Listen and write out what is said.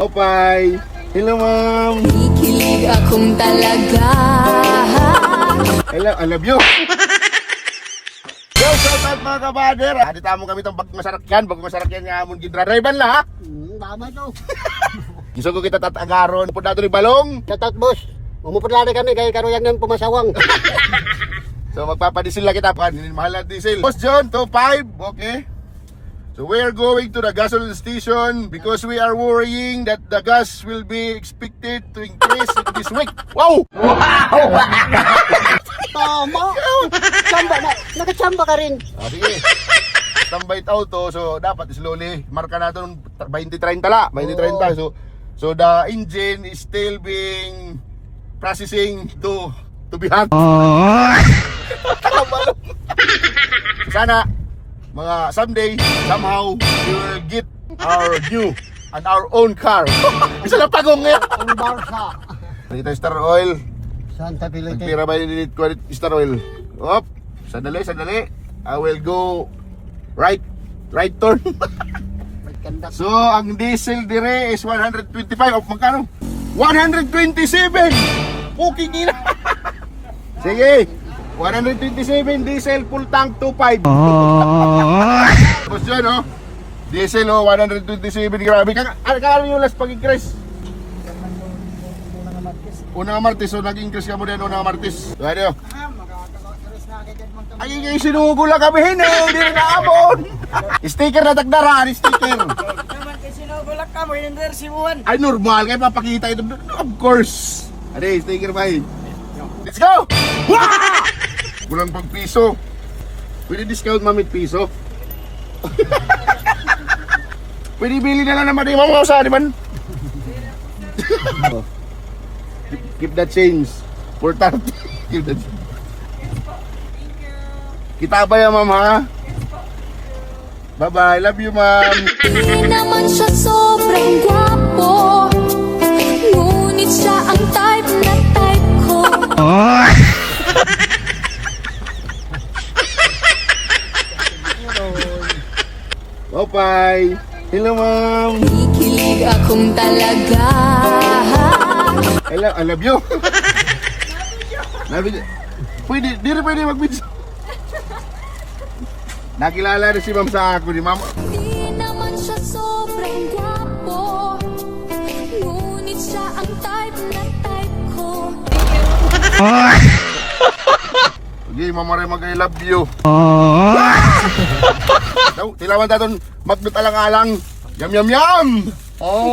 Opay! Hello, ma'am! Kikilig akong talaga. Hello, I love you! Yo, shout out mga kabader! Hadit mo kami itong bagong masarakyan nga amon gidrariban la ha! Tama to. Gusto ko kita tatagaron po nato ni Balong! Tatat boss. Umupudlari kami kay karoyan ng pumasawang. So magpapadisil lang kita pa, mahal na diesel. Boss John, 2.5, okay? So we are going to the gasoline station because we are worrying that the gas will be expected to increase this week. Wow! Tama. Chamba na. Nakachamba ka rin. Sige. Standby auto, so dapat slowly marka natin 20-30 la, 20-30. So the engine is still being processing to be hot. Sana mga someday somehow we will get our new and our own car. Bisa lang pagong ngayon. Ang Barca. Dito Star Oil. Santa Pilite. Nagpira ba yung Star Oil? Op, sandali. I will go right turn. So, ang diesel dire is 125. Of magkano? 127! Puking ina! Sige! 127 diesel, full tank, 2.5. Tapos yun, oh. Diesel, oh, 127. Grabe. Kaya yung last pag-increase? Unang Martes, so nag-increase ka mo din unang Martes. So, ano? Ay, sinugo lang kami hin eh. Hindi rin naabon. Sticker na tagdaran, sticker. Naman kay sinugo lang ka mo, hindi rin simuhan. Ay, normal. Kaya papakita ito. Of course. Ano, sticker ba eh? Let's go! Kulang pag piso. Pwede discount mamit piso. Pwede bili na lang naman yung mga usaha, di man? Keep that change. For 30. Keep that change. Kita ba yan, ma'am, ha? Bye-bye. Love you, ma'am. Di naman siya sobrang gwapo, ngunit siya ang type na type ko. Opay! Hello, ma'am! Kikilig akong talaga. Hello, I love you! Pwede, di rin pwede mag-video. Nakilala rin si ma'am sa ako ni ma'am. Di naman siya sobrang gwapo, ngunit siya ang type na type ko. Sige, mama rin mag-I love you. Tilawan taton, magnut alang-alang. Yum, yum, yum! Oh!